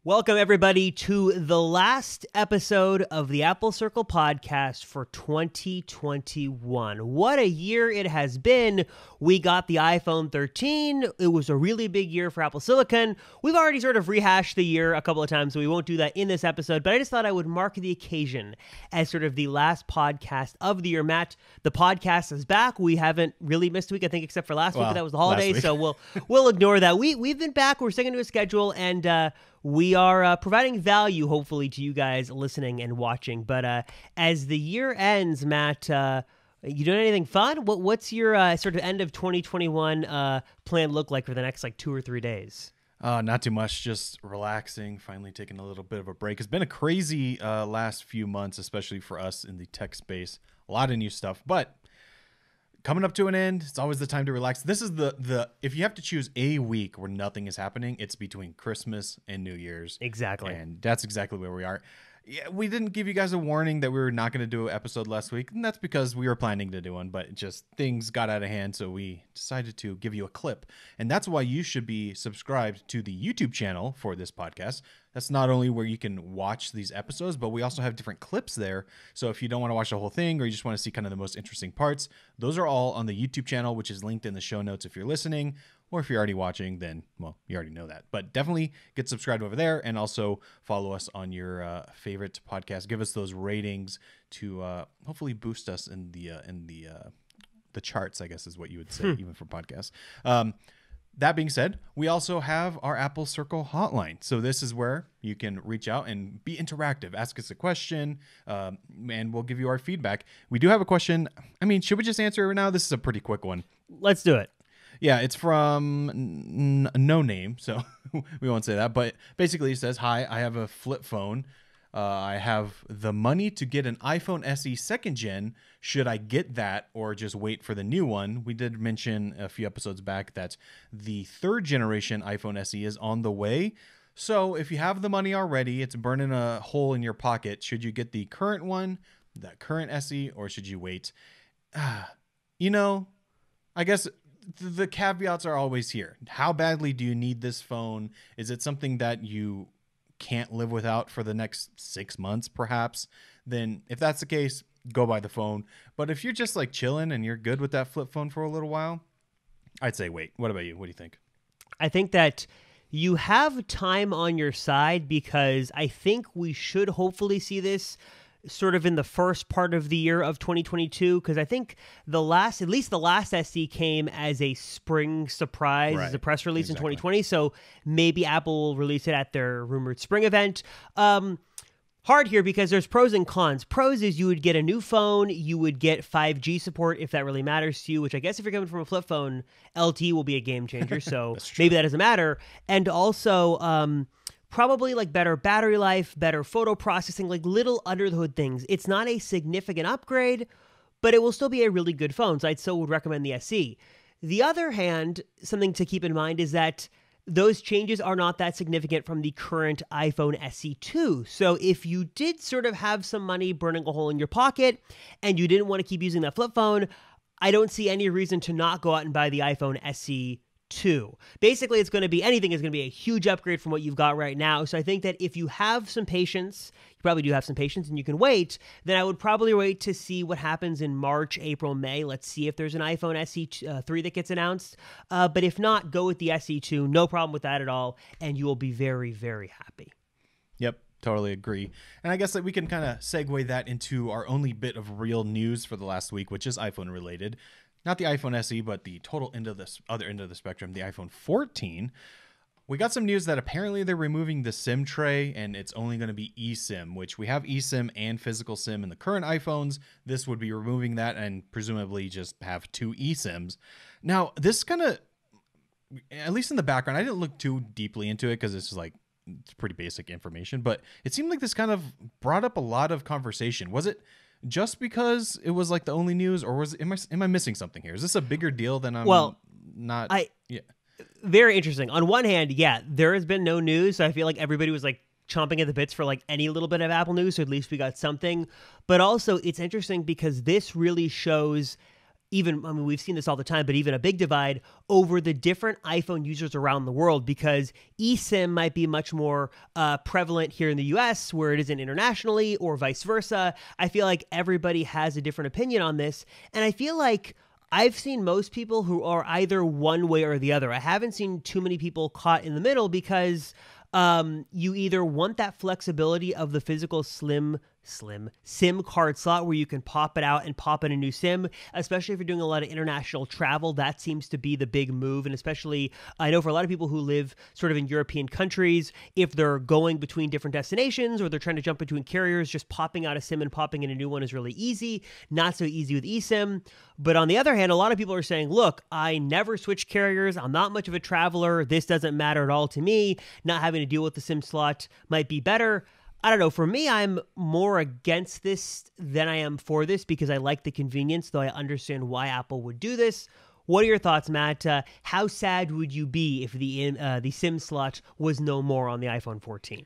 Welcome, everybody, to the last episode of the Apple Circle podcast for 2021. What a year it has been. We got the iPhone 13. It was a really big year for Apple Silicon. We've already sort of rehashed the year a couple of times, so we won't do that in this episode, but I just thought I would mark the occasion as sort of the last podcast of the year. Matt, the podcast is back. We haven't really missed a week, I think, except for last week, but that was the holidays, so we'll ignore that. We've been back. We're sticking to a schedule, and we are providing value, hopefully, to you guys listening and watching. But as the year ends, Matt, you doing anything fun? What's your sort of end of 2021 plan look like for the next 2 or 3 days? Not too much, just relaxing, finally taking a little bit of a break. It's been a crazy last few months, especially for us in the tech space. A lot of new stuff, but coming up to an end, it's always the time to relax. This is the if you have to choose a week where nothing is happening, it's between Christmas and New Year's. Exactly. And that's exactly where we are. Yeah, we didn't give you guys a warning that we were not going to do an episode last week, and that's because we were planning to do one, but just things got out of hand, so we decided to give you a clip. And that's why you should be subscribed to the YouTube channel for this podcast. That's not only where you can watch these episodes, but we also have different clips there. So if you don't want to watch the whole thing or you just want to see kind of the most interesting parts, those are all on the YouTube channel, which is linked in the show notes if you're listening. Or if you're already watching, then, well, you already know that. But definitely get subscribed over there and also follow us on your favorite podcast. Give us those ratings to hopefully boost us in the charts, I guess is what you would say, even for podcasts. That being said, we also have our Apple Circle hotline. So this is where you can reach out and be interactive. Ask us a question, and we'll give you our feedback. We do have a question. I mean, should we just answer it right now? This is a pretty quick one. Let's do it. Yeah, it's from no name, so we won't say that. But basically, it says, "Hi, I have a flip phone. I have the money to get an iPhone SE second gen. Should I get that or just wait for the new one?" We did mention a few episodes back that the third generation iPhone SE is on the way. So if you have the money already, it's burning a hole in your pocket. Should you get the current one, that current SE, or should you wait? I guess the caveats are always here. How badly do you need this phone? Is it something that you can't live without for the next 6 months, perhaps? Then if that's the case, go buy the phone. But if you're just chilling and you're good with that flip phone for a little while, I'd say wait. What about you? What do you think? I think that you have time on your side because I think we should hopefully see this sort of in the first part of the year of 2022, because I think at least the last SE came as a spring surprise, as a press release in 2020. So maybe Apple will release it at their rumored spring event. Hard here because there's pros and cons. Pros is you would get a new phone, you would get 5G support if that really matters to you, which I guess if you're coming from a flip phone, LTE will be a game changer. So maybe that doesn't matter. And also, probably better battery life, better photo processing, little under the hood things. It's not a significant upgrade, but it will still be a really good phone. So I still would recommend the SE. The other hand, something to keep in mind is that those changes are not that significant from the current iPhone SE 2. So if you did sort of have some money burning a hole in your pocket and you didn't want to keep using that flip phone, I don't see any reason to not go out and buy the iPhone SE 2. Basically, anything is going to be a huge upgrade from what you've got right now. So I think that if you have some patience, you probably do have some patience and you can wait, then I would probably wait to see what happens in March, April, May. Let's see if there's an iPhone SE 3 that gets announced. But if not, go with the SE 2. No problem with that at all. And you will be very, very happy. Yep. Totally agree. And I guess that we can kind of segue that into our only bit of real news for the last week, which is iPhone related. Not the iPhone SE, but the total other end of the spectrum, the iPhone 14. We got some news that apparently they're removing the SIM tray and it's only going to be eSIM, which we have eSIM and physical SIM in the current iPhones. This would be removing that and presumably just have 2 eSIMs. Now, this kind of, at least in the background, I didn't look too deeply into it because it's pretty basic information, but it seemed like this kind of brought up a lot of conversation. Was it just because it was the only news, or am I missing something here? Is this a bigger deal than I'm not? Yeah. Very interesting. On one hand, yeah, there has been no news. So I feel like everybody was chomping at the bits for any little bit of Apple news. So at least we got something. But also it's interesting because this really shows even, I mean, we've seen this all the time, but even a big divide over the different iPhone users around the world, because eSIM might be much more prevalent here in the US where it isn't internationally, or vice versa. I feel like everybody has a different opinion on this. And I feel like I've seen most people who are either one way or the other. I haven't seen too many people caught in the middle, because you either want that flexibility of the physical slim SIM card slot where you can pop it out and pop in a new SIM, especially if you're doing a lot of international travel. That seems to be the big move. And especially, I know for a lot of people who live sort of in European countries, if they're going between different destinations or they're trying to jump between carriers, just popping out a SIM and popping in a new one is really easy. Not so easy with eSIM. But on the other hand, a lot of people are saying, look, I never switch carriers. I'm not much of a traveler. This doesn't matter at all to me. Not having to deal with the SIM slot might be better. I don't know. For me, I'm more against this than I am for this, because I like the convenience, though I understand why Apple would do this. What are your thoughts, Matt? How sad would you be if the SIM slot was no more on the iPhone 14?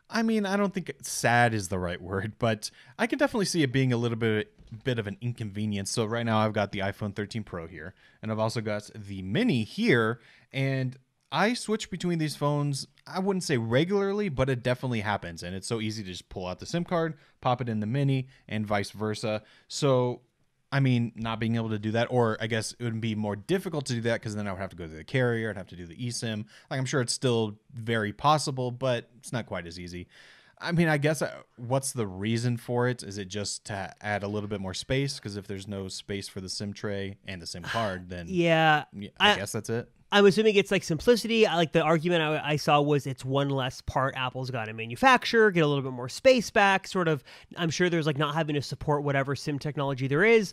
I mean, I don't think sad is the right word, but I can definitely see it being a little bit of an inconvenience. So right now I've got the iPhone 13 Pro here, and I've also got the Mini here, and I switch between these phones, I wouldn't say regularly, but it definitely happens. And it's so easy to just pull out the SIM card, pop it in the Mini, and vice versa. So, I mean, not being able to do that, or I guess it would be more difficult to do that because then I would have to go to the carrier, I'd have to do the eSIM. Like, I'm sure it's still very possible, but it's not quite as easy. I mean, I guess what's the reason for it? Is it just to add a little bit more space? Because if there's no space for the SIM tray and the SIM card, then yeah, I guess that's it. I'm assuming it's like simplicity. I like the argument I saw was it's one less part Apple's got to manufacture, get a little bit more space back. Sort of, I'm sure there's like not having to support whatever SIM technology there is.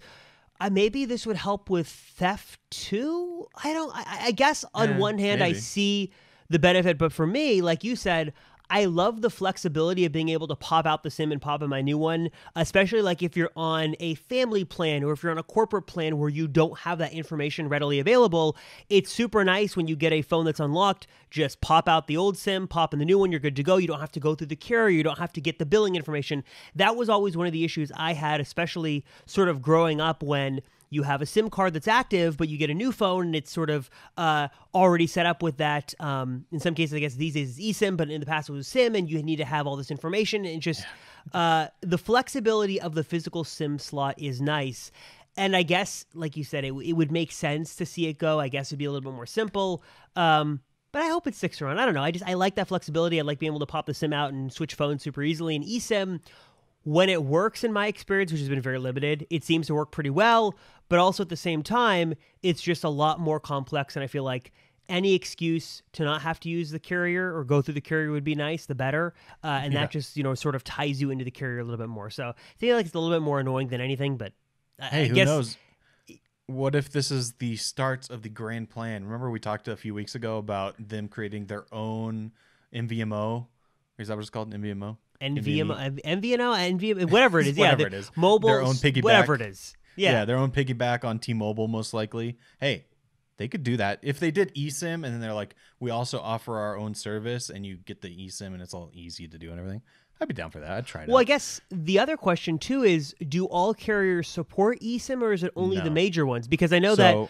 Maybe this would help with theft too. I guess on one hand, maybe I see the benefit, but for me, like you said, I love the flexibility of being able to pop out the SIM and pop in my new one, especially like if you're on a family plan or if you're on a corporate plan where you don't have that information readily available. It's super nice when you get a phone that's unlocked, just pop out the old SIM, pop in the new one, you're good to go. You don't have to go through the carrier. You don't have to get the billing information. That was always one of the issues I had, especially sort of growing up when you have a SIM card that's active, but you get a new phone and it's sort of already set up with that. In some cases, I guess these days it's eSIM, but in the past it was SIM, and you need to have all this information. And just the flexibility of the physical SIM slot is nice. And I guess, like you said, it would make sense to see it go. I guess it'd be a little bit more simple. But I hope it sticks around. I don't know. I like that flexibility. I like being able to pop the SIM out and switch phones super easily. And eSIM, when it works, in my experience, which has been very limited, it seems to work pretty well. But also at the same time, it's just a lot more complex. And I feel like any excuse to not have to use the carrier or go through the carrier would be nice, the better. And that just, sort of ties you into the carrier a little bit more. So I feel like it's a little bit more annoying than anything. But hey, who knows? What if this is the start of the grand plan? Remember we talked a few weeks ago about them creating their own MVMO? Is that what it's called? MVMO? MVNO, whatever it is. Whatever it is. Mobile, their own piggyback. Whatever it is. Yeah, their own piggyback on T-Mobile, most likely. Hey, they could do that. If they did eSIM and then they're like, we also offer our own service, and you get the eSIM and it's all easy to do and everything, I'd be down for that. I'd try it out. Well, I guess the other question, too, is do all carriers support eSIM, or is it only the major ones? Because I know that...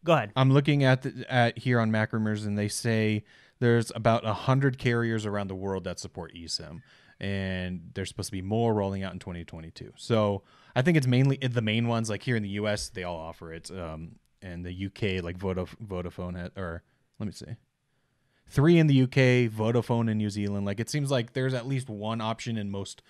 Go ahead. I'm looking at here on Mac Rumors, and they say there's about 100 carriers around the world that support eSIM. And there's supposed to be more rolling out in 2022. So I think it's mainly the main ones. Like here in the US, they all offer it. And the UK, like Vodafone, or let me see, 3 in the UK, Vodafone in New Zealand. Like it seems like there's at least one option in most,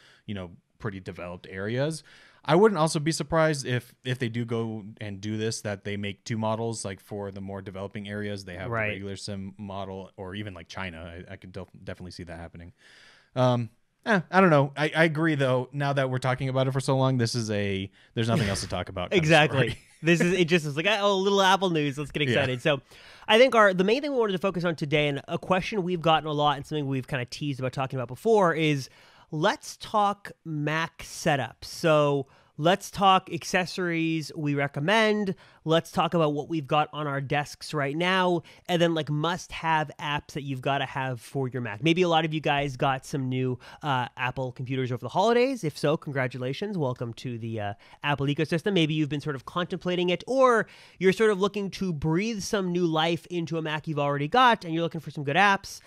pretty developed areas. I wouldn't also be surprised if they do go and do this, that they make 2 models. Like for the more developing areas, they have a regular SIM model, or even like China. I could definitely see that happening. I don't know. I agree, though. Now that we're talking about it for so long, there's nothing else to talk about. Exactly. It just is like, oh, little Apple news. Let's get excited. Yeah. So I think the main thing we wanted to focus on today, and a question we've gotten a lot and something we've kind of teased about talking about before, is let's talk Mac setup. So let's talk accessories we recommend. Let's talk about what we've got on our desks right now, and then like must-have apps that you've got to have for your Mac. Maybe a lot of you guys got some new Apple computers over the holidays. If so, congratulations. Welcome to the Apple ecosystem. Maybe you've been sort of contemplating it, or you're sort of looking to breathe some new life into a Mac you've already got, and you're looking for some good apps.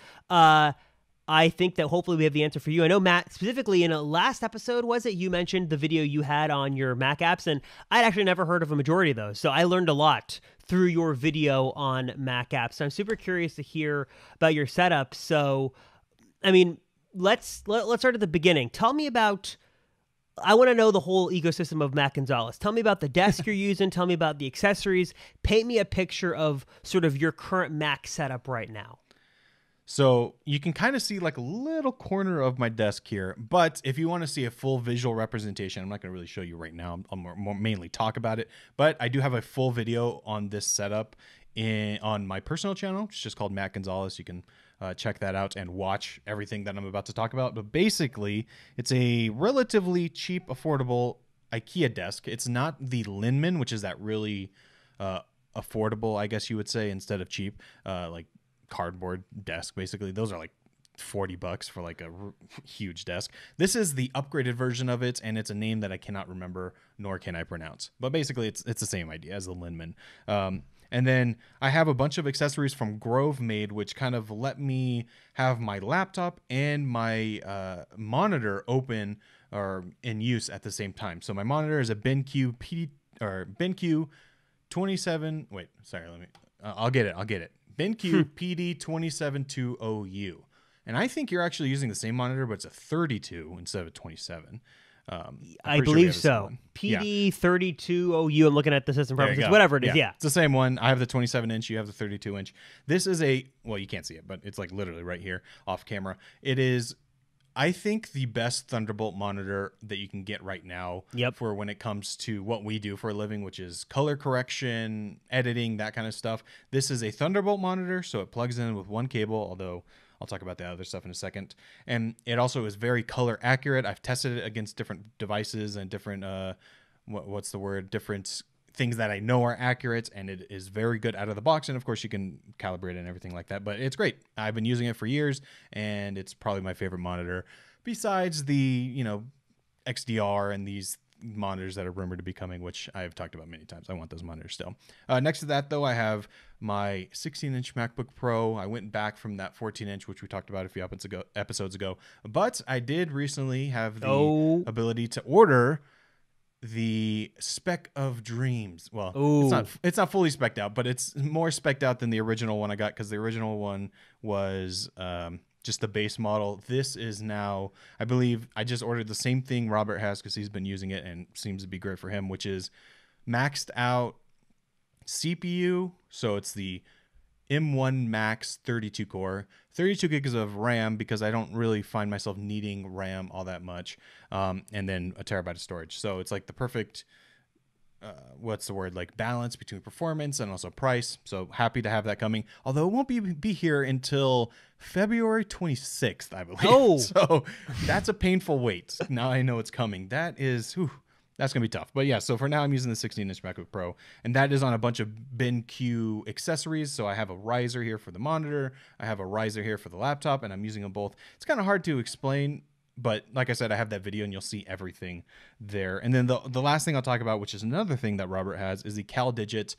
I think that hopefully we have the answer for you. I know, Matt, specifically in a last episode, was it, you mentioned the video you had on your Mac apps, and I'd actually never heard of a majority of those. So I learned a lot through your video on Mac apps. So I'm super curious to hear about your setup. So, I mean, let's start at the beginning. Tell me about, I want to know the whole ecosystem of Mac Gonzalez. Tell me about the desk you're using. Tell me about the accessories. Paint me a picture of sort of your current Mac setup right now. So you can kind of see like a little corner of my desk here, but if you want to see a full visual representation, I'm not going to really show you right now. I'll more mainly talk about it, but I do have a full video on this setup on my personal channel. It's just called Mac Gonzalez. You can check that out and watch everything that I'm about to talk about. But basically, it's a relatively cheap, affordable IKEA desk. It's not the Linman, which is that really affordable, I guess you would say, instead of cheap, like cardboard desk. Basically, those are like $40 for like a huge desk. This is the upgraded version of it, and it's a name that I cannot remember nor can I pronounce. But basically, it's the same idea as the Linman. And then I have a bunch of accessories from Grove made, which kind of let me have my laptop and my monitor open or in use at the same time. So my monitor is a BenQ 27. Wait, sorry. I'll get it. BenQ PD272OU. And I think you're actually using the same monitor, but it's a 32 instead of a 27. I believe so. PD32OU. I'm looking at the system preferences, whatever it is. Yeah. It's the same one. I have the 27-inch. You have the 32-inch. This is well, you can't see it, but it's like literally right here off camera. It is, I think, the best Thunderbolt monitor that you can get right now for when it comes to what we do for a living, which is color correction, editing, that kind of stuff. This is a Thunderbolt monitor, so it plugs in with one cable, although I'll talk about the other stuff in a second. And it also is very color accurate. I've tested it against different devices and different, different things that I know are accurate, and it is very good out of the box. And of course you can calibrate it and everything like that, but it's great. I've been using it for years, and it's probably my favorite monitor besides the, XDR and these monitors that are rumored to be coming, which I've talked about many times. I want those monitors still. Next to that, though, I have my 16-inch MacBook Pro. I went back from that 14-inch, which we talked about a few episodes ago. But I did recently have the ability to order the Spec of Dreams. Well, it's not fully spec'd out, but it's more spec'd out than the original one I got, because the original one was just the base model. This is now, I believe, I just ordered the same thing Robert has because he's been using it and seems to be great for him, which is maxed out CPU. So it's the M1 Max 32 core, 32 gigs of RAM, because I don't really find myself needing RAM all that much, and then a terabyte of storage. So it's like the perfect balance between performance and also price. So happy to have that coming, although it won't be here until February 26th, I believe. So that's a painful wait. Now I know it's coming. That's gonna be tough. But yeah, so for now I'm using the 16-inch MacBook Pro, and that is on a bunch of BenQ accessories. So I have a riser here for the monitor, I have a riser here for the laptop, and I'm using them both. It's kind of hard to explain, but like I said, I have that video and you'll see everything there. And then the last thing I'll talk about, which is another thing that Robert has, is the CalDigit,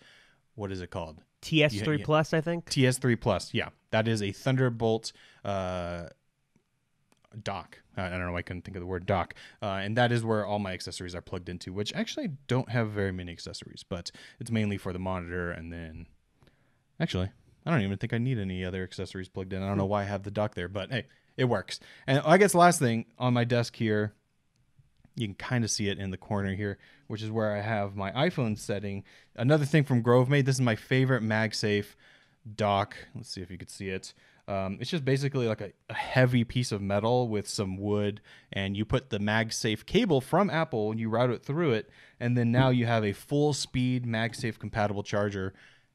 what is it called? TS3 Plus, I think. TS3 Plus, yeah. That is a Thunderbolt dock. I don't know why I couldn't think of the word dock. And that is where all my accessories are plugged into, which actually don't have very many accessories, but it's mainly for the monitor. And then, actually, I don't even think I need any other accessories plugged in. I don't know why I have the dock there, but hey, it works. And I guess the last thing on my desk here, you can kind of see it in the corner here, which is where I have my iPhone setting. Another thing from Grove made. This is my favorite MagSafe Dock. Let's see if you could see it. It's just basically like a heavy piece of metal with some wood, and you put the MagSafe cable from Apple and you route it through it, and then now you have a full speed MagSafe compatible charger.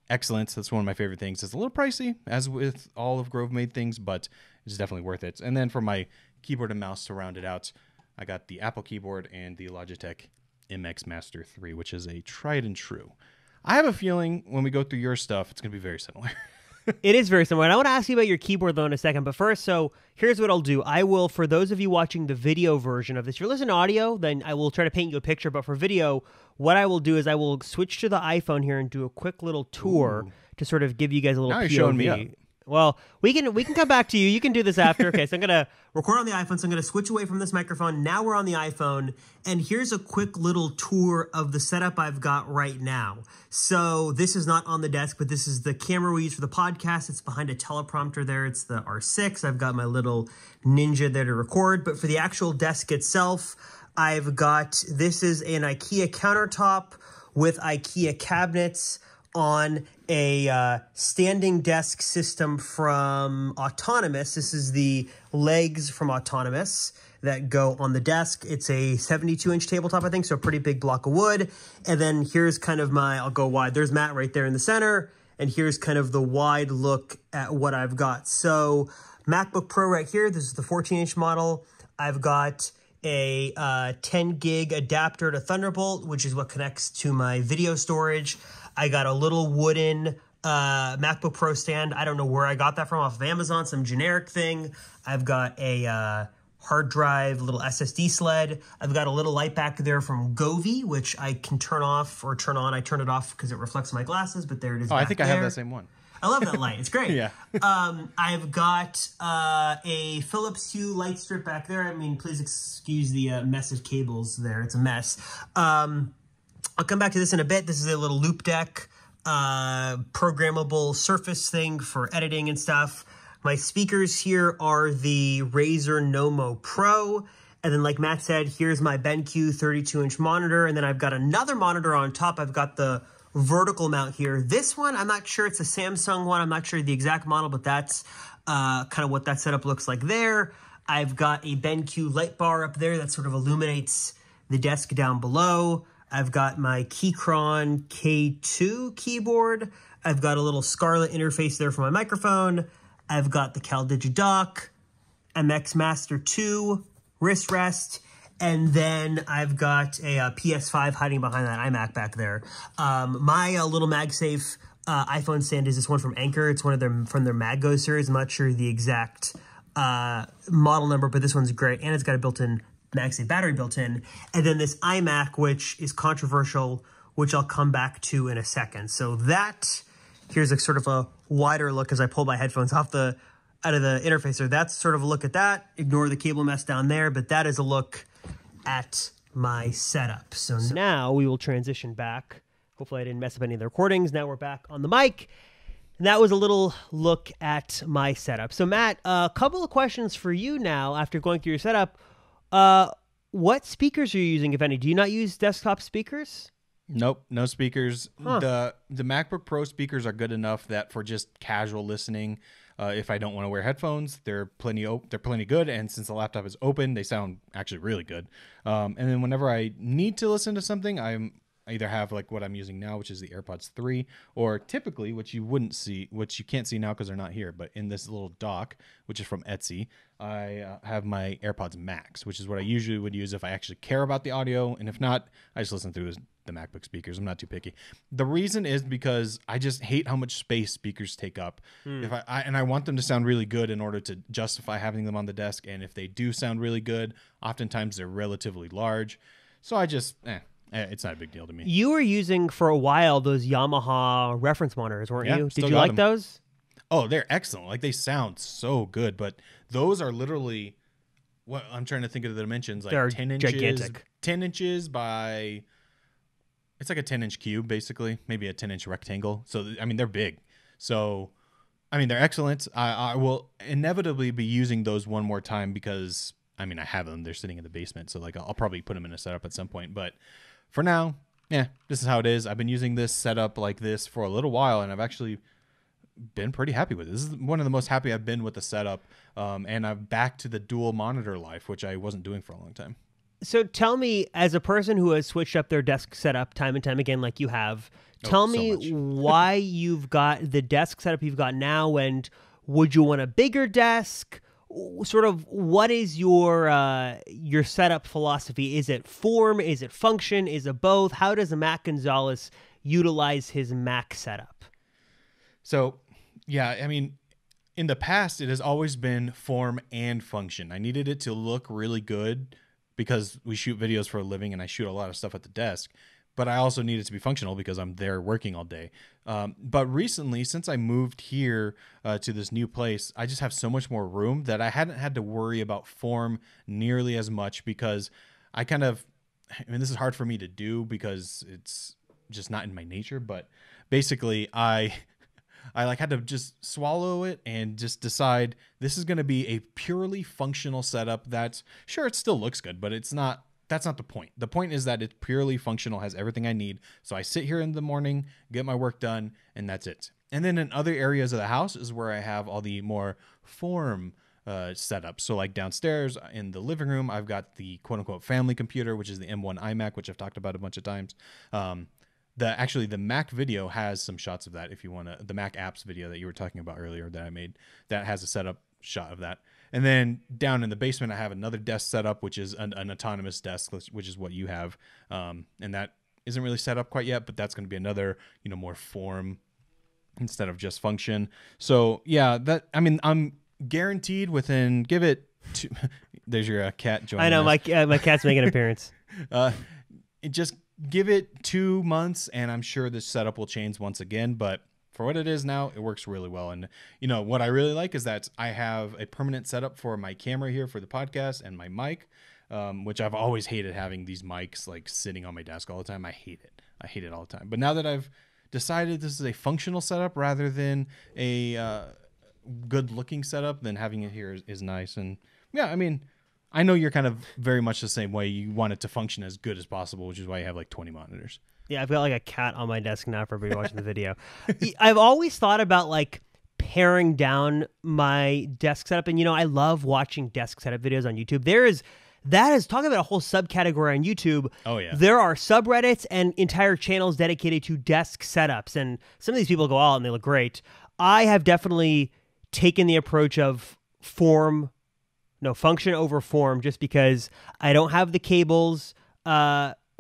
Excellent. That's one of my favorite things. It's a little pricey, as with all of Grove made things, but it's definitely worth it. And then for my keyboard and mouse to round it out, I got the Apple keyboard and the Logitech MX Master 3, which is a tried and true. I have a feeling when we go through your stuff, it's going to be very similar. It is very similar. And I want to ask you about your keyboard, though, in a second. But first, so here's what I'll do. I will, for those of you watching the video version of this, if you're listening to audio, then I will try to paint you a picture. But for video, what I will do is I will switch to the iPhone here and do a quick little tour to sort of give you guys a little now POV. you're showing me up. Well, we can come back to you. You can do this after. Okay, so I'm going to record on the iPhone, so I'm going to switch away from this microphone. Now we're on the iPhone, and here's a quick little tour of the setup I've got right now. So this is not on the desk, but this is the camera we use for the podcast. It's behind a teleprompter there. It's the R6. I've got my little Ninja there to record, but for the actual desk itself, I've got, this is an IKEA countertop with IKEA cabinets on a standing desk system from Autonomous. This is the legs from Autonomous that go on the desk. It's a 72-inch tabletop, I think, so a pretty big block of wood. And then here's kind of my, I'll go wide. There's Matt right there in the center. And here's kind of the wide look at what I've got. So MacBook Pro right here, this is the 14-inch model. I've got a 10 gig adapter to Thunderbolt, which is what connects to my video storage. I got a little wooden MacBook Pro stand. I don't know where I got that from, off of Amazon, some generic thing. I've got a hard drive, little SSD sled. I've got a little light back there from Govee, which I can turn off or turn on. I turn it off because it reflects my glasses, but there it is. Oh, I think I have that same one. I love that light. It's great. Yeah. I've got a Phillips Hue light strip back there. I mean, please excuse the mess of cables there. It's a mess. I'll come back to this in a bit. This is a little loop deck, programmable Surface thing for editing and stuff. My speakers here are the Razer Nommo Pro. And then like Matt said, here's my BenQ 32-inch monitor. And then I've got another monitor on top. I've got the vertical mount here. This one, I'm not sure. It's a Samsung one. I'm not sure the exact model, but that's kind of what that setup looks like there. I've got a BenQ light bar up there that sort of illuminates the desk down below. I've got my Keychron K2 keyboard. I've got a little Scarlett interface there for my microphone. I've got the CalDigi dock, MX Master 2, wrist rest, and then I've got a PS5 hiding behind that iMac back there. My little MagSafe iPhone stand is this one from Anker. It's one of them from their MagGo series. I'm not sure the exact model number, but this one's great, and it's got a built-in MagSafe battery built in. And then this iMac, which is controversial, which I'll come back to in a second. So that, here's a sort of a wider look as I pull my headphones out of the interfacer. That's sort of a look at that. Ignore the cable mess down there, but that is a look at my setup. So now we will transition back. Hopefully I didn't mess up any of the recordings. Now we're back on the mic. And that was a little look at my setup. So Matt, a couple of questions for you now after going through your setup. What speakers are you using, if any? Do you not use desktop speakers? Nope, no speakers. The MacBook Pro speakers are good enough that for just casual listening, if I don't want to wear headphones, they're plenty good. And since the laptop is open, they sound actually really good. And then whenever I need to listen to something, I either have like what I'm using now, which is the Airpods 3, or typically, which you can't see now because they're not here, but in this little dock, which is from Etsy, I have my Airpods Max, which is what I usually would use if I actually care about the audio. And if not, I just listen through the MacBook speakers. I'm not too picky. The reason is because I just hate how much space speakers take up. If I want them to sound really good in order to justify having them on the desk. And if they do sound really good, oftentimes they're relatively large. So I just, it's not a big deal to me. You were using for a while those Yamaha reference monitors, weren't you? Did you like those? Oh, they're excellent. Like, they sound so good, but those are literally, what I'm trying to think of the dimensions, like they're 10 inches, gigantic. 10 inches by, it's like a 10-inch cube, basically, maybe a 10-inch rectangle. So, I mean, they're big. So, I mean, they're excellent. I will inevitably be using those one more time because, I mean, I have them. They're sitting in the basement. So, like, I'll probably put them in a setup at some point. But for now, this is how it is. I've been using this setup like this for a little while, and I've actually been pretty happy with it. This is one of the most happy I've been with the setup. And I'm back to the dual monitor life, which I wasn't doing for a long time. So tell me, as a person who has switched up their desk setup time and time again, like you have, tell me why you've got the desk setup you've got now, and would you want a bigger desk, sort of what is your setup philosophy? Is it form? Is it function? Is it both? How does Mac Gonzalez utilize his Mac setup? So, yeah, I mean, in the past, it has always been form and function. I needed it to look really good because we shoot videos for a living and I shoot a lot of stuff at the desk. But I also need it to be functional because I'm there working all day. But recently, since I moved here to this new place, I just have so much more room that I hadn't had to worry about form nearly as much because I mean, this is hard for me to do because it's just not in my nature. But basically, I like had to just swallow it and just decide this is going to be a purely functional setup. That's sure, it still looks good, but that's not the point. The point is that it's purely functional, has everything I need. So I sit here in the morning, get my work done, and that's it. And then in other areas of the house is where I have all the more form setups. So like downstairs in the living room, I've got the quote unquote family computer, which is the M1 iMac, which I've talked about a bunch of times. The Mac video has some shots of that if you want to, the Mac apps video that you were talking about earlier that I made, that has a setup shot of that. And then down in the basement, I have another desk setup, which is an autonomous desk, which is what you have. And that isn't really set up quite yet, but that's going to be another, more form instead of just function. So yeah, I'm guaranteed within, give it two, there's your cat joining I know, us. my cat's making an appearance. Just give it 2 months and I'm sure this setup will change once again, but for what it is now, it works really well. And, what I really like is that I have a permanent setup for my camera here for the podcast and my mic, which I've always hated having these mics like sitting on my desk all the time. I hate it. I hate it all the time. But now that I've decided this is a functional setup rather than a good looking setup, then having it here is nice. And yeah, I mean, I know you're kind of very much the same way. You want it to function as good as possible, which is why you have like 20 monitors. Yeah, I've got like a cat on my desk now for everybody watching the video. I've always thought about like paring down my desk setup. And, I love watching desk setup videos on YouTube. That is talking about a whole subcategory on YouTube. Oh, yeah. There are subreddits and entire channels dedicated to desk setups. And some of these people go out and they look great. I have definitely taken the approach of function over form, just because I don't have the cables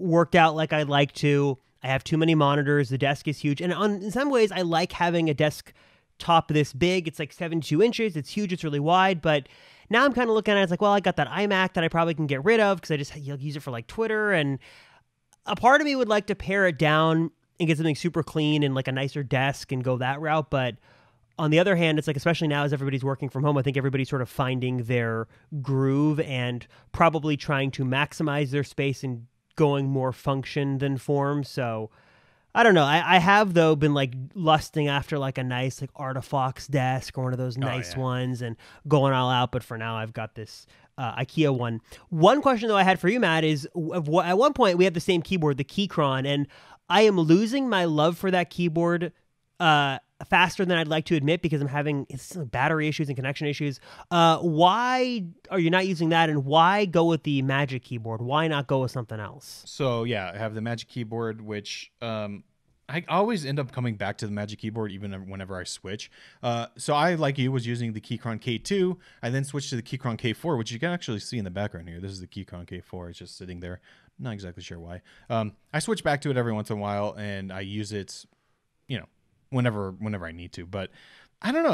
worked out like I'd like to. I have too many monitors. The desk is huge. And in some ways, I like having a desktop this big. It's like 72 inches. It's huge. It's really wide. But now I'm kind of looking at it. It's like, well, I got that iMac that I probably can get rid of because I just use it for like Twitter. And a part of me would like to pare it down and get something super clean and like a nicer desk and go that route. But on the other hand, it's like, especially now as everybody's working from home, I think everybody's sort of finding their groove and probably trying to maximize their space and going more function than form. So I don't know. I have though been like lusting after like a nice like Artifox desk or one of those nice ones and going all out. But for now, I've got this IKEA one. One question though I had for you, Matt, is at one point we had the same keyboard, the Keychron, and I am losing my love for that keyboard faster than I'd like to admit because I'm having battery issues and connection issues. Why are you not using that, and why go with the Magic Keyboard? Why not go with something else? So yeah, I have the Magic Keyboard, which I always end up coming back to the Magic Keyboard even whenever I switch. So I, like you, was using the Keychron K2. I then switched to the Keychron K4, which you can actually see in the background here. This is the Keychron K4. It's just sitting there. Not exactly sure why. I switch back to it every once in a while, and I use it, whenever I need to. But I don't know.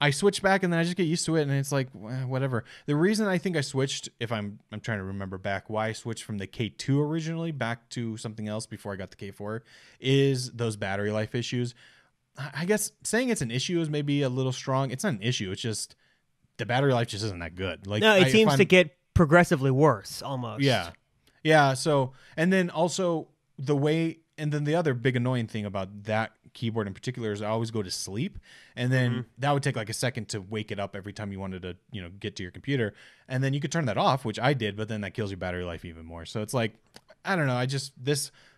I switch back and then I just get used to it, and it's like whatever. The reason I think I switched, if I'm trying to remember back why I switched from the K2 originally back to something else before I got the K4, is those battery life issues. I guess saying it's an issue is maybe a little strong. It's not an issue. It's just the battery life just isn't that good. Like, no, it seems to get progressively worse almost. Yeah. So, and then also the other big annoying thing about that keyboard in particular is I always go to sleep, and then that would take like a second to wake it up every time you wanted to, get to your computer, and then you could turn that off, which I did, but then that kills your battery life even more. So it's like, I don't know.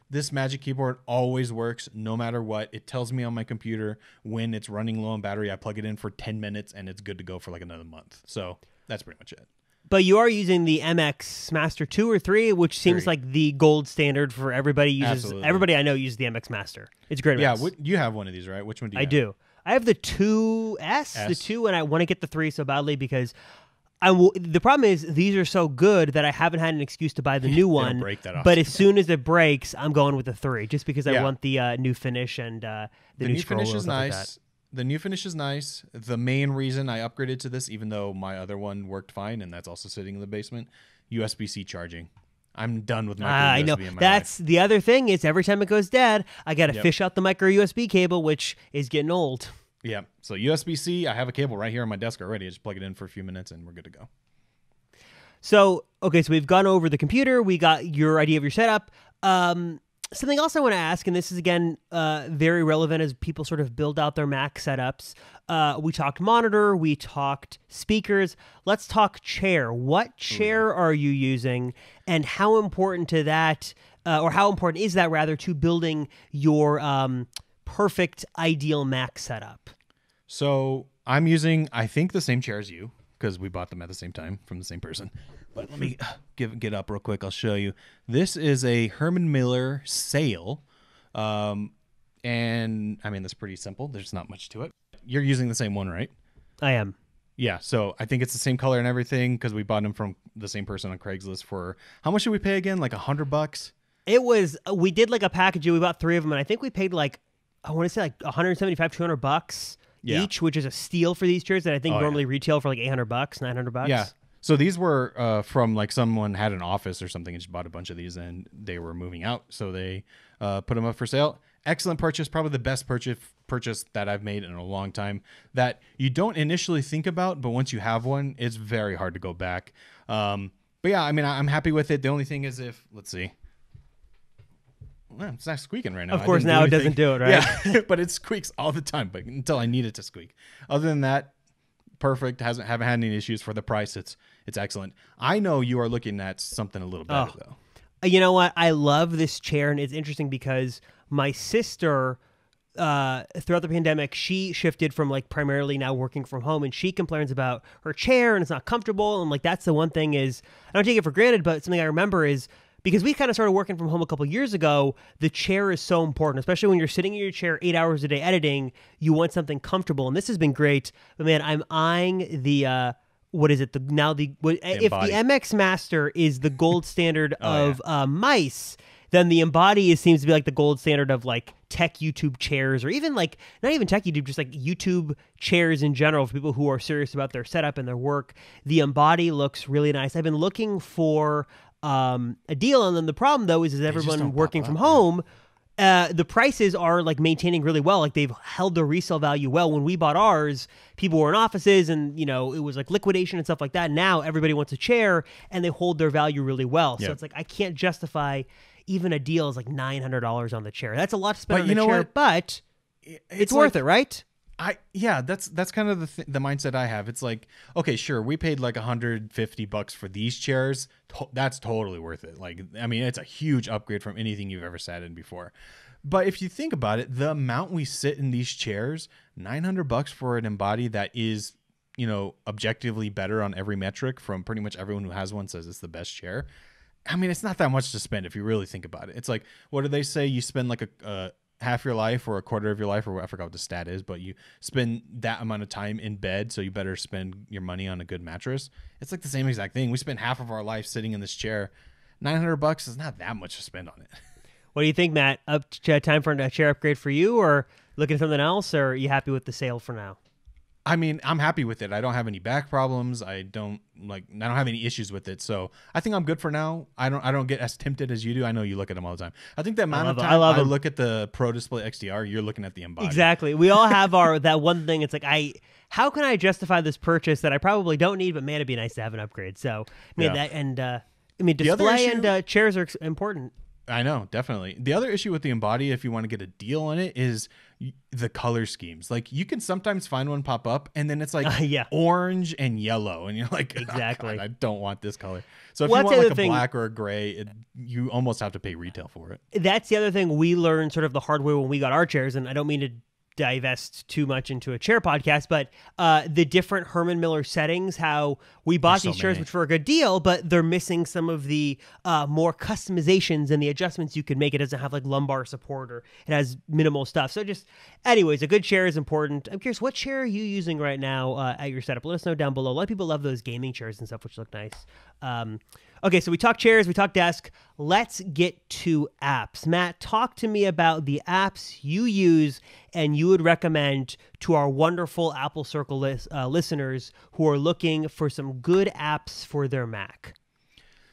This Magic Keyboard always works no matter what. It tells me on my computer when it's running low on battery. I plug it in for 10 minutes and it's good to go for like another month. So that's pretty much it. But you are using the MX Master 2 or 3, which seems like the gold standard for everybody. Everybody I know uses the MX Master. It's great. Yeah, you have one of these, right? Which one do you have? I do. I have the 2S, the 2, and I want to get the 3 so badly because The problem is these are so good that I haven't had an excuse to buy the new one. Break that often. But as soon as it breaks, I'm going with the 3 just because I Yeah. want the new finish and the new scroll finish wheel is and stuff like nice. that. The new finish is nice. The main reason I upgraded to this, even though my other one worked fine, and that's also sitting in the basement, USB-C charging. I'm done with micro USB I know. in my That's life. the other thing is every time it goes dead, I got to Yep. fish out the micro USB cable, which is getting old. Yeah. So USB-C, I have a cable right here on my desk already. I just plug it in for a few minutes and we're good to go. So, okay, so we've gone over the computer. We got your idea of your setup. Something else I want to ask, and this is, again, very relevant as people sort of build out their Mac setups. We talked monitor. We talked speakers. Let's talk chair. What chair are you using, and how important to that, or how important is that, rather, to building your perfect, ideal Mac setup? So I'm using, I think, the same chair as you because we bought them at the same time from the same person. But let me get up real quick. I'll show you. This is a Herman Miller Sail. And I mean, that's pretty simple. There's not much to it. You're using the same one, right? I am. Yeah. So I think it's the same color and everything because we bought them from the same person on Craigslist for, how much did we pay again? Like $100? It was, we did like a package. We bought 3 of them, and I think we paid like, I want to say like $175, $200 each, which is a steal for these chairs that I think normally retail for like $800, $900. Yeah. So these were from like someone had an office or something and just bought a bunch of these and they were moving out. So they put them up for sale. Excellent purchase. Probably the best purchase that I've made in a long time that you don't initially think about, but once you have one, it's very hard to go back. But yeah, I mean, I'm happy with it. The only thing is let's see. Well, it's not squeaking right now. Of course, now it doesn't do it, right? Yeah, but it squeaks all the time, but until I need it to squeak. Other than that, perfect. Haven't had any issues for the price. It's excellent. I know you are looking at something a little better though. You know what? I love this chair, and it's interesting because my sister, throughout the pandemic, she shifted from like primarily now working from home, and she complains about her chair and it's not comfortable. And like that's the one thing is I don't take it for granted, but something I remember is because we kind of started working from home a couple years ago, the chair is so important, especially when you're sitting in your chair 8 hours a day editing. You want something comfortable, and this has been great. But man, I'm eyeing the what is it? If the MX Master is the gold standard of mice, then the Embody seems to be like the gold standard of like tech YouTube chairs, or even like not even tech YouTube, just like YouTube chairs in general for people who are serious about their setup and their work. The Embody looks really nice. I've been looking for a deal on them. The problem though is everyone working from home, the prices are like maintaining really well. Like they've held their resale value well. When we bought ours, people were in offices and it was like liquidation and stuff like that. Now everybody wants a chair and they hold their value really well. So it's like I can't justify even a deal is like $900 on the chair. That's a lot to spend on the chair, but it's worth it, right? That's kind of the mindset I have. It's like, okay, sure, we paid like $150 for these chairs. That's totally worth it. Like, I mean, it's a huge upgrade from anything you've ever sat in before. But if you think about it, the amount we sit in these chairs, $900 for an Embody that is, objectively better on every metric from pretty much everyone who has one says it's the best chair. I mean, it's not that much to spend if you really think about it. It's like, what do they say? You spend like a half your life or a quarter of your life, or I forgot what the stat is, but you spend that amount of time in bed, so you better spend your money on a good mattress. It's like the same exact thing. We spend half of our life sitting in this chair. $900 is not that much to spend on it. What do you think, Matt? Time for a chair upgrade for you, or looking at something else, or are you happy with the sale for now? I mean, I'm happy with it. I don't have any back problems. I don't have any issues with it. So I think I'm good for now. I don't get as tempted as you do. I know you look at them all the time. I think the amount of time I look at the Pro Display XDR, you're looking at the Embody. Exactly. We all have that one thing. It's like, how can I justify this purchase that I probably don't need, but man, it'd be nice to have an upgrade. So display and chairs are important. I know, definitely. The other issue with the Embody, if you want to get a deal on it, is the color schemes. Like, you can sometimes find one pop up, and then it's like orange and yellow, and you're like, exactly, oh God, I don't want this color. So if you want like a black or a gray, you almost have to pay retail for it. That's the other thing we learned sort of the hard way when we got our chairs, and I don't mean to divest too much into a chair podcast, but the different Herman Miller settings, how we bought these chairs, which were a good deal, but they're missing some of the more customizations and the adjustments you could make. It doesn't have like lumbar support, or it has minimal stuff. So just, anyways, a good chair is important. I'm curious, what chair are you using right now at your setup? Let us know down below. A lot of people love those gaming chairs and stuff, which look nice. Okay, so we talked chairs, we talked desk. Let's get to apps. Matt, talk to me about the apps you use and you would recommend to our wonderful Apple Circle listeners who are looking for some good apps for their Mac.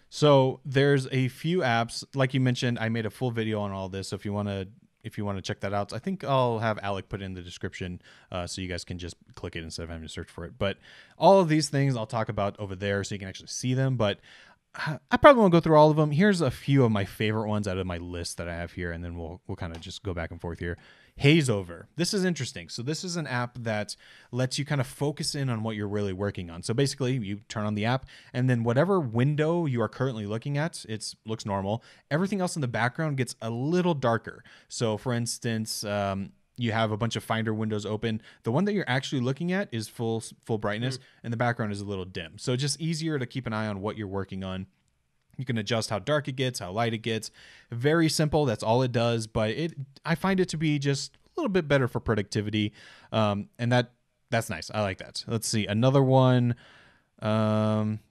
So there's a few apps, like you mentioned. I made a full video on all this, so if you want to check that out, I think I'll have Alec put it in the description so you guys can just click it instead of having to search for it. But all of these things I'll talk about over there so you can actually see them. But I probably won't go through all of them. Here's a few of my favorite ones out of my list that I have here, and then we'll kind of just go back and forth here. Hazeover. This is interesting. So this is an app that lets you kind of focus in on what you're really working on. So basically, you turn on the app, and then whatever window you are currently looking at, it looks normal. Everything else in the background gets a little darker. So for instance, you have a bunch of Finder windows open. The one that you're actually looking at is full brightness, and the background is a little dim. So it's just easier to keep an eye on what you're working on. You can adjust how dark it gets, how light it gets. Very simple. That's all it does. But I find it to be just a little bit better for productivity. And that's nice. I like that. Let's see. Another one.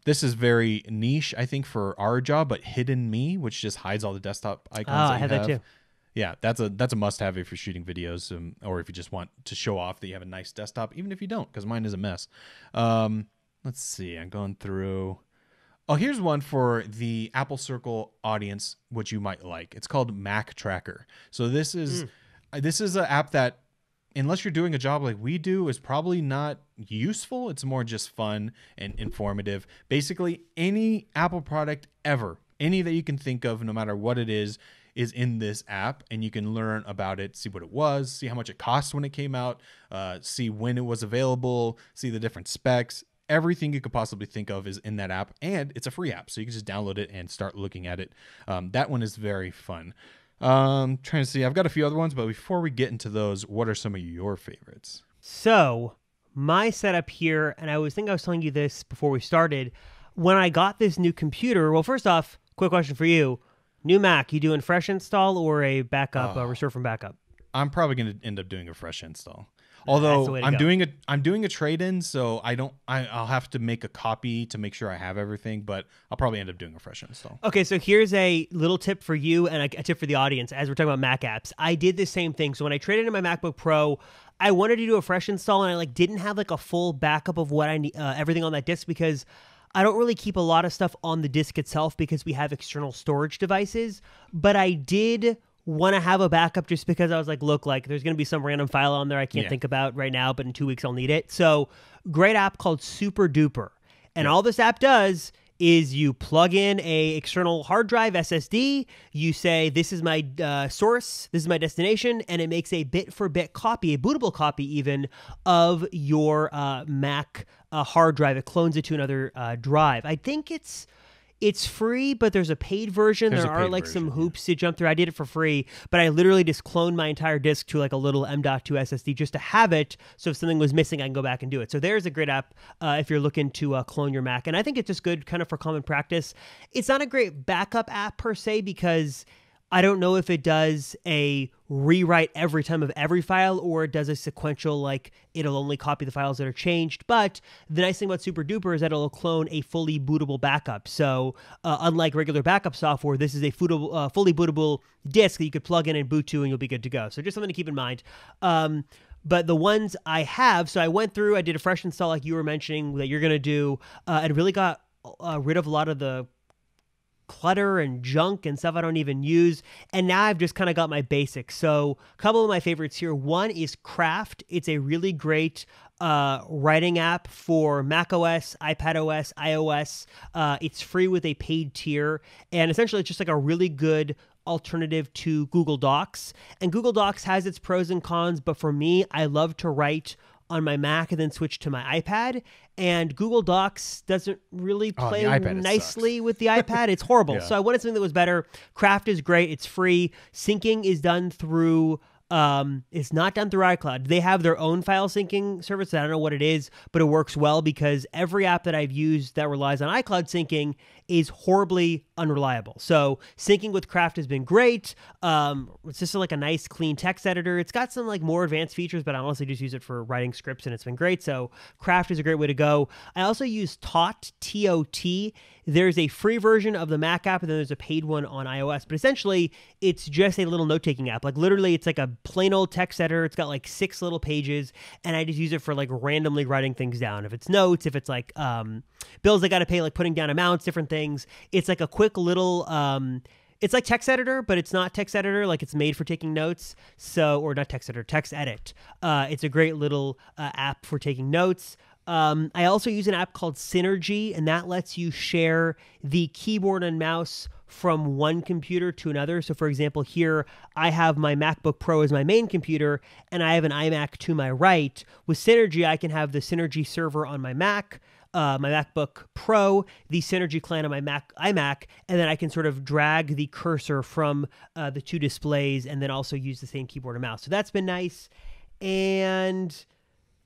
This is very niche, I think, for our job, but Hidden Me, which just hides all the desktop icons. I have that too. Yeah, that's a must-have if you're shooting videos, or if you just want to show off that you have a nice desktop, even if you don't, because mine is a mess. Let's see. I'm going through. Oh, here's one for the Apple Circle audience, which you might like. It's called Mac Tracker. So this is an app that, unless you're doing a job like we do, is probably not useful. It's more just fun and informative. Basically, any Apple product ever, any that you can think of, no matter what it is in this app, and you can learn about it, see what it was, see how much it cost when it came out, see when it was available, see the different specs. Everything you could possibly think of is in that app, and it's a free app, so you can just download it and start looking at it. That one is very fun. Trying to see, I've got a few other ones, but before we get into those, what are some of your favorites? So my setup here, and I was telling you this before we started, when I got this new computer, well, first off, quick question for you. New Mac, you doing fresh install or a backup, restore from backup? I'm probably going to end up doing a fresh install. Although I'm doing a trade-in, so I'll have to make a copy to make sure I have everything, but I'll probably end up doing a fresh install. Okay, so here's a little tip for you and a tip for the audience as we're talking about Mac apps. I did the same thing. So when I traded in my MacBook Pro, I wanted to do a fresh install, and I didn't have a full backup of what I need, everything on that disk, because I don't really keep a lot of stuff on the disk itself because we have external storage devices, but I did want to have a backup just because I was look, there's going to be some random file on there I can't think about right now, but in 2 weeks I'll need it. So great app called Super Duper. And all this app does is you plug in a external hard drive SSD, you say, this is my source, this is my destination, and it makes a bit-for-bit copy, a bootable copy even, of your Mac hard drive. It clones it to another drive. I think it's free, but there's a paid version. There are some hoops to jump through. I did it for free, but I literally just cloned my entire disk to a little M.2 SSD just to have it. So if something was missing, I can go back and do it. So there's a great app if you're looking to clone your Mac. And I think it's just good kind of for common practice. It's not a great backup app per se, because I don't know if it does a rewrite every time of every file, or it does a sequential, it'll only copy the files that are changed. But the nice thing about Super Duper is that it'll clone a fully bootable backup. So unlike regular backup software, this is a fully bootable disk that you could plug in and boot to, and you'll be good to go. So just something to keep in mind. But the ones I have, so I went through, I did a fresh install like you were mentioning that you're going to do, and really got rid of a lot of the clutter and junk and stuff I don't even use. And now I've just kind of got my basics. So a couple of my favorites here. One is Craft. It's a really great writing app for macOS, iPadOS, iOS. It's free with a paid tier. And essentially it's just a really good alternative to Google Docs. And Google Docs has its pros and cons, but for me, I love to write on my Mac and then switch to my iPad. And Google Docs doesn't really play nicely with the iPad. It's horrible. So I wanted something that was better. Craft is great. It's free. Syncing is done through It's not done through iCloud. They have their own file syncing service. I don't know what it is, but it works well because every app that I've used that relies on iCloud syncing is horribly unreliable. So syncing with Craft has been great. It's just like a nice clean text editor. It's got some like more advanced features, but I honestly just use it for writing scripts and it's been great. So Craft is a great way to go. I also use Tot, T-O-T. There's a free version of the Mac app and then there's a paid one on iOS, but essentially it's just a little note-taking app. Like literally it's like a plain old text editor. It's got like 6 little pages and I just use it for like randomly writing things down. If it's notes, if it's like bills I got to pay, like putting down amounts, different things. It's like a quick little it's like text editor, but it's not text editor. Like it's made for taking notes. So, or not text editor, text edit. It's a great little app for taking notes. I also use an app called Synergy, and that lets you share the keyboard and mouse from one computer to another. So for example, here I have my MacBook Pro as my main computer, and I have an iMac to my right. With Synergy, I can have the Synergy server on my Mac, my MacBook Pro, the Synergy client on my iMac, and then I can sort of drag the cursor from the 2 displays and then also use the same keyboard and mouse. So that's been nice. And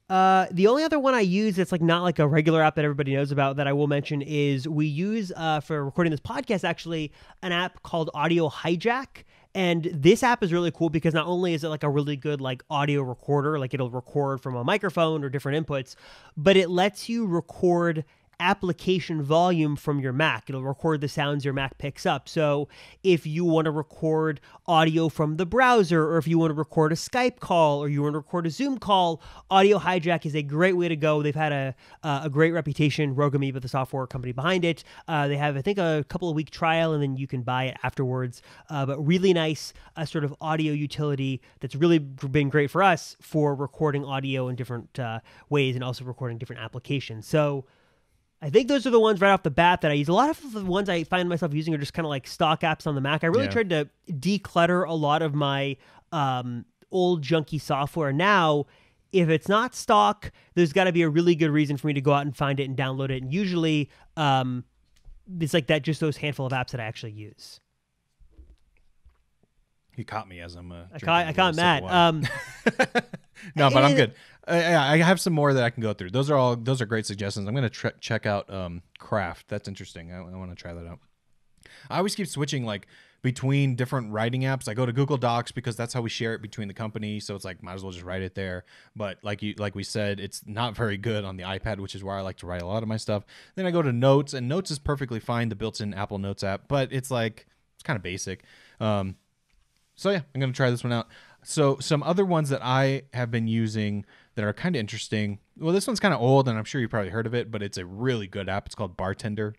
the only other one I use that's like not like a regular app that everybody knows about that I will mention is we use for recording this podcast actually an app called Audio Hijack. And this app is really cool because not only is it like a really good like audio recorder, like it'll record from a microphone or different inputs, but it lets you record application volume from your Mac. It'll record the sounds your Mac picks up. So if you want to record audio from the browser, or if you want to record a Skype call, or you want to record a Zoom call, Audio Hijack is a great way to go. They've had a great reputation, Rogue Amoeba, the software company behind it. They have, I think, a couple of week trial, and then you can buy it afterwards. But really nice sort of audio utility that's really been great for us for recording audio in different ways and also recording different applications. So I think those are the ones right off the bat that I use. A lot of the ones I find myself using are just kind of like stock apps on the Mac. I really tried to declutter a lot of my old junky software. Now, if it's not stock, there's got to be a really good reason for me to go out and find it and download it. And usually it's like that, just those handful of apps that I actually use. You caught me as I'm I caught Matt. No, but I'm good. I have some more that I can go through. Those are great suggestions. I'm going to check out Craft. That's interesting. I want to try that out. I always keep switching like between different writing apps. I go to Google Docs because that's how we share it between the company. So it's like might as well just write it there. But like we said, it's not very good on the iPad, which is where I like to write a lot of my stuff. Then I go to Notes, and Notes is perfectly fine, the built-in Apple Notes app, but it's like it's kind of basic. So yeah, I'm going to try this one out. So some other ones that I have been using that are kind of interesting. Well, this one's kind of old, and I'm sure you probably heard of it, but it's a really good app. It's called Bartender.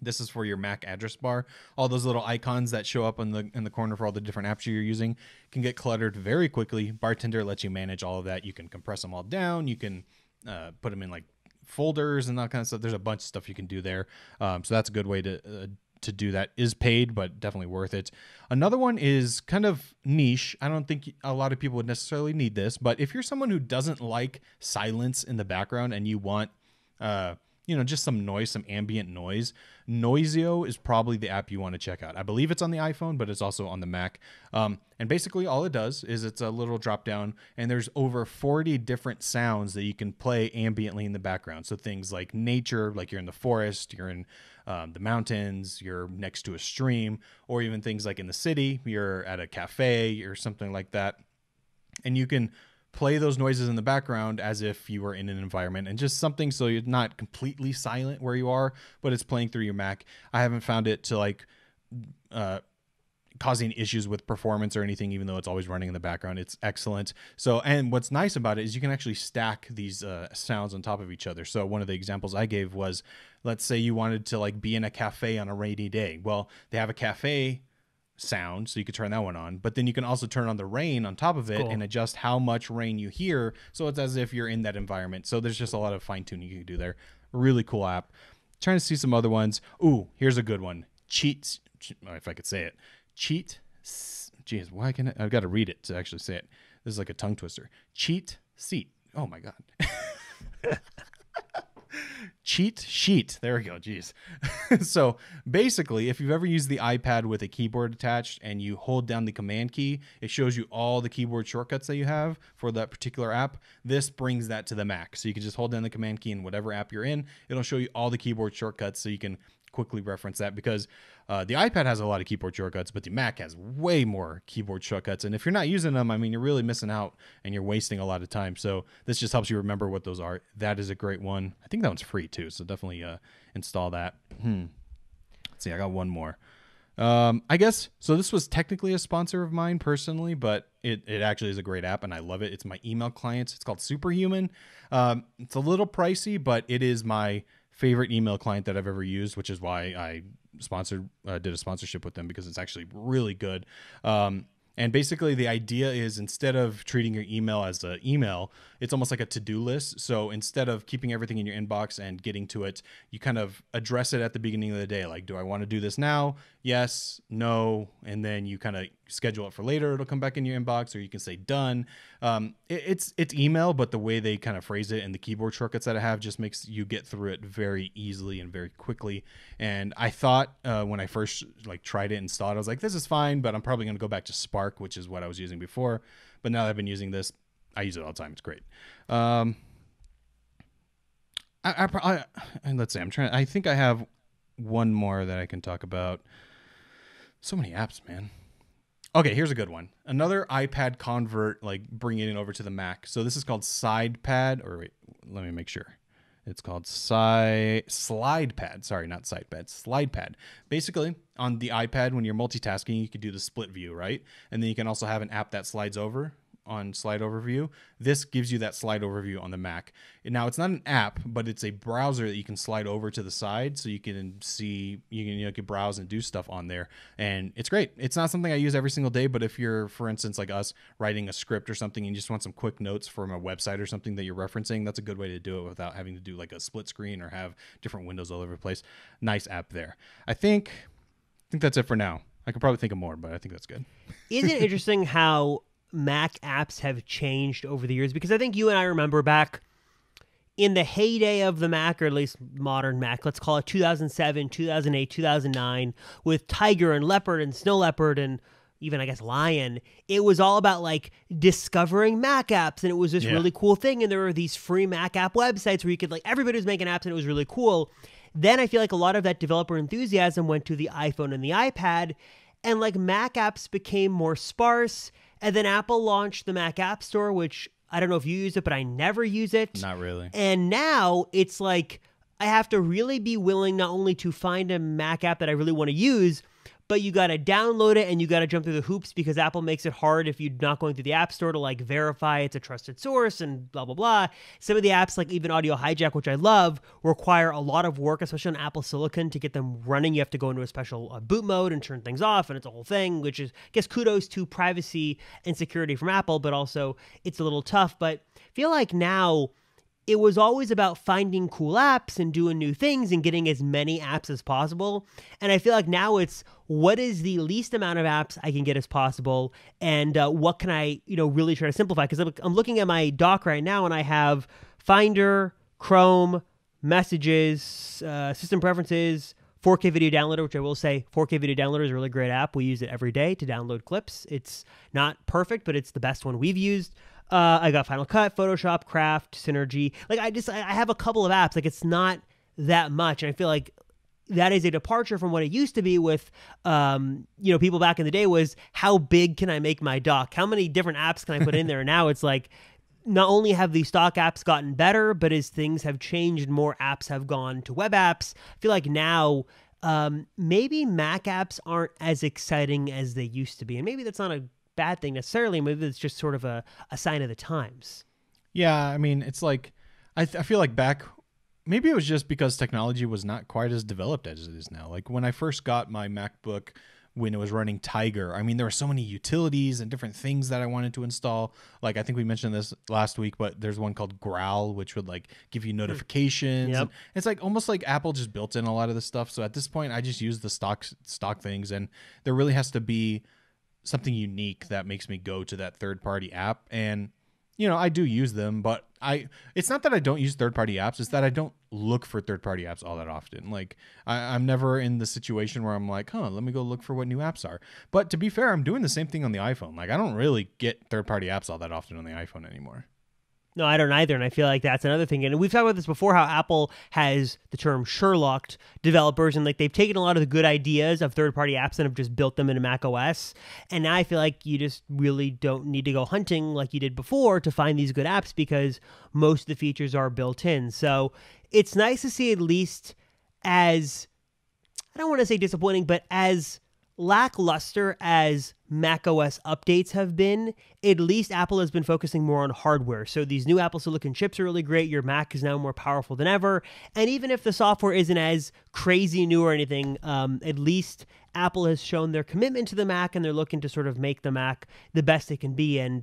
This is for your Mac address bar. All those little icons that show up in the corner for all the different apps you're using can get cluttered very quickly. Bartender lets you manage all of that. You can compress them all down. You can put them in like folders and that kind of stuff. There's a bunch of stuff you can do there. So that's a good way to do that. Is paid, but definitely worth it. Another one is kind of niche. I don't think a lot of people would necessarily need this, but if you're someone who doesn't like silence in the background and you want just some noise, some ambient noise, Noisio is probably the app you want to check out. I believe it's on the iPhone, but it's also on the Mac. And basically all it does is it's a little drop down, and there's over 40 different sounds that you can play ambiently in the background. So things like nature, like you're in the forest, you're in the mountains, you're next to a stream, or even things like in the city, you're at a cafe or something like that. And you can play those noises in the background as if you were in an environment, and just something so you're not completely silent where you are, but it's playing through your Mac. I haven't found it to like causing issues with performance or anything, even though it's always running in the background. It's excellent. So, and what's nice about it is you can actually stack these sounds on top of each other. So one of the examples I gave was, let's say you wanted to like be in a cafe on a rainy day. Well, they have a cafe sound, so you could turn that one on, but then you can also turn on the rain on top of it and adjust how much rain you hear, so it's as if you're in that environment. So there's just a lot of fine-tuning you can do there. Really cool app. Trying to see some other ones. Ooh, here's a good one. Cheat, if I could say it. Cheat, geez, why can I've got to read it to actually say it. This is like a tongue twister. Cheat Seat. Oh my god. cheat sheet. There we go. Jeez. So basically, if you've ever used the iPad with a keyboard attached and you hold down the command key, it shows you all the keyboard shortcuts that you have for that particular app. This brings that to the Mac. So you can just hold down the command key in whatever app you're in. It'll show you all the keyboard shortcuts so you can quickly reference that, because the iPad has a lot of keyboard shortcuts, but the Mac has way more keyboard shortcuts. And if you're not using them, I mean, you're really missing out and you're wasting a lot of time. So this just helps you remember what those are. That is a great one. I think that one's free too, so definitely install that. Let's see, I got one more. I guess, so this was technically a sponsor of mine personally, but it actually is a great app and I love it. It's my email client. It's called Superhuman. It's a little pricey, but it is my favorite email client that I've ever used, which is why I did a sponsorship with them, because it's actually really good. And basically the idea is, instead of treating your email as an email, it's almost like a to-do list. So instead of keeping everything in your inbox and getting to it, you kind of address it at the beginning of the day. Like, do I want to do this now? Yes, no. And then you kind of schedule it for later. It'll come back in your inbox, or you can say done. It's email, but the way they kind of phrase it and the keyboard shortcuts that I have just makes you get through it very easily and very quickly. And I thought when I first tried it and installed it, I was like, this is fine, but I'm probably going to go back to Spark, which is what I was using before. But now that I've been using this, I use it all the time. It's great. And let's see, I think I have one more that I can talk about. So many apps, man. Okay, here's a good one. Another iPad convert, bringing it over to the Mac. So this is called SidePad, or wait, let me make sure. It's called SlidePad. Sorry, not SidePad, SlidePad. Basically, on the iPad, when you're multitasking, you can do the split view, right? And then you can also have an app that slides over on slide overview. This gives you that slide overview on the Mac. And now it's not an app, but it's a browser that you can slide over to the side, so you can see, you can browse and do stuff on there. And it's great. It's not something I use every single day, but if you're, for instance, like us, writing a script or something and you just want some quick notes from a website or something that you're referencing, that's a good way to do it without having to do a split screen or have different windows all over the place. Nice app there. I think that's it for now. I could probably think of more, but I think that's good. Isn't it interesting how Mac apps have changed over the years? Because I think you and I remember back in the heyday of the Mac, or at least modern Mac, let's call it 2007, 2008, 2009, with Tiger and Leopard and Snow Leopard and even, I guess, Lion. It was all about discovering Mac apps, and it was this really cool thing. And there were these free Mac app websites where you could, everybody was making apps, and it was really cool. Then I feel like a lot of that developer enthusiasm went to the iPhone and the iPad, and Mac apps became more sparse. And then Apple launched the Mac App Store, which I don't know if you use it, but I never use it. Not really. And now it's I have to really be willing not only to find a Mac app that I really want to use, but you got to download it and you got to jump through the hoops, because Apple makes it hard if you're not going through the App Store to verify it's a trusted source and blah, blah, blah. Some of the apps, even Audio Hijack, which I love, require a lot of work, especially on Apple Silicon, to get them running. You have to go into a special boot mode and turn things off, and it's a whole thing, which is, I guess, kudos to privacy and security from Apple, but also it's a little tough. But I feel like now it was always about finding cool apps and doing new things and getting as many apps as possible. And I feel like now it's, what is the least amount of apps I can get as possible, and what can I, really try to simplify? Because I'm looking at my dock right now, and I have Finder, Chrome, Messages, System Preferences, 4K Video Downloader, which I will say 4K Video Downloader is a really great app. We use it every day to download clips. It's not perfect, but it's the best one we've used. I got Final Cut, Photoshop, Craft, Synergy. I have a couple of apps. It's not that much. And I feel like that is a departure from what it used to be with, people back in the day, was how big can I make my dock? How many different apps can I put in there? And now it's not only have the stock apps gotten better, but as things have changed, more apps have gone to web apps. I feel like now maybe Mac apps aren't as exciting as they used to be. And maybe that's not a bad thing necessarily. Maybe it's just sort of a sign of the times. Yeah, I mean, it's I feel like back, maybe it was just because technology was not quite as developed as it is now. When I first got my MacBook, when it was running Tiger, I mean, there were so many utilities and different things that I wanted to install. I think we mentioned this last week, but there's one called Growl, which would give you notifications. Yep. It's almost like Apple just built in a lot of this stuff. So at this point, I just use the stock things, and there really has to be something unique that makes me go to that third-party app. And you know, I do use them, but it's not that I don't use third-party apps. It's that I don't look for third-party apps all that often. Like I'm never in the situation where I'm like, let me go look for what new apps are. But to be fair, I'm doing the same thing on the iPhone. Like I don't really get third-party apps all that often on the iPhone anymore. No, I don't either, and I feel like that's another thing. And we've talked about this before, how Apple has the term Sherlocked developers, and like they've taken a lot of the good ideas of third-party apps and have just built them into Mac OS. And now I feel like you just really don't need to go hunting like you did before to find these good apps because most of the features are built in. So it's nice to see, at least as, I don't want to say disappointing, but as lackluster as macOS updates have been, at least Apple has been focusing more on hardware. So these new Apple Silicon chips are really great. Your Mac is now more powerful than ever. And even if the software isn't as crazy new or anything, at least Apple has shown their commitment to the Mac, and they're looking to sort of make the Mac the best it can be. And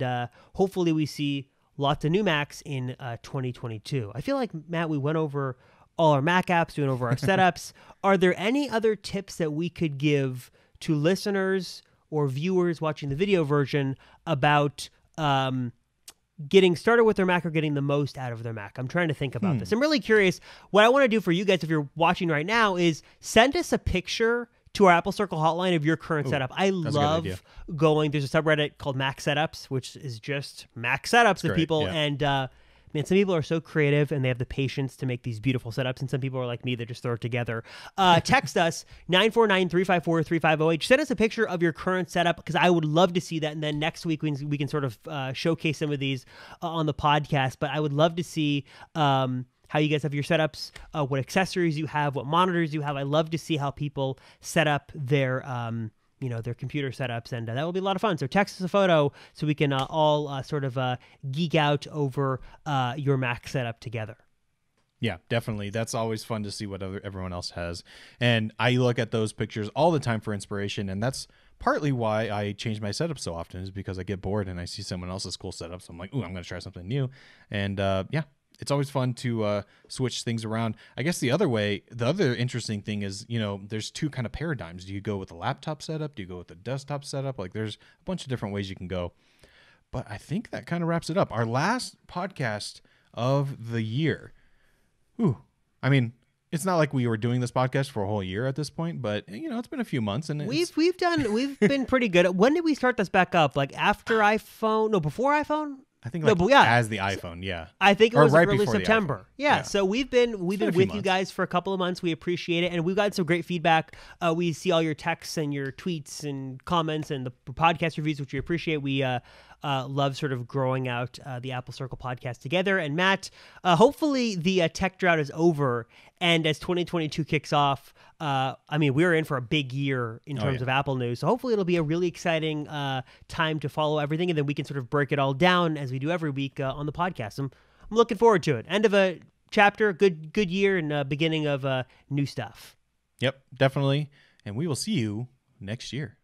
hopefully we see lots of new Macs in 2022. I feel like, Matt, we went over all our Mac apps, doing over our setups. Are there any other tips that we could give to listeners or viewers watching the video version about getting started with their Mac or getting the most out of their Mac? I'm trying to think about this. I'm really curious. What I want to do for you guys, if you're watching right now, is send us a picture to our Apple Circle hotline of your current setup. I love going, there's a subreddit called Mac Setups, which is just Mac setups of people. Yeah. And man, some people are so creative and they have the patience to make these beautiful setups, and some people are like me that just throw it together. Text us 949-354-3508. Send us a picture of your current setup because I would love to see that, and then next week we can sort of showcase some of these on the podcast. But I would love to see how you guys have your setups, what accessories you have, what monitors you have. I love to see how people set up their their computer setups, and that will be a lot of fun. So text us a photo so we can all sort of geek out over your Mac setup together. Yeah, definitely. That's always fun to see what everyone else has. And I look at those pictures all the time for inspiration, and that's partly why I change my setup so often, is because I get bored and I see someone else's cool setup. So I'm like, ooh, I'm going to try something new. And yeah, it's always fun to switch things around. I guess the other interesting thing is, there's two kind of paradigms. Do you go with a laptop setup? Do you go with a desktop setup? Like there's a bunch of different ways you can go. But I think that kind of wraps it up. Our last podcast of the year. Ooh, I mean, it's not like we were doing this podcast for a whole year at this point, but it's been a few months, and we've been pretty good. When did we start this back up? Like after iPhone? No, before iPhone? I think as the iPhone, yeah. I think it was right early September. Yeah, so we've been with you guys for a couple of months. We appreciate it, and we've gotten some great feedback. We see all your texts and your tweets and comments and the podcast reviews, which we appreciate. We love sort of growing out the Apple Circle podcast together. And Matt, hopefully the tech drought is over, and as 2022 kicks off, we're in for a big year in terms of Apple news. So hopefully it'll be a really exciting time to follow everything, and then we can sort of break it all down as we do every week on the podcast. I'm looking forward to it. End of a chapter, good year, and beginning of new stuff. Yep, definitely. And we will see you next year.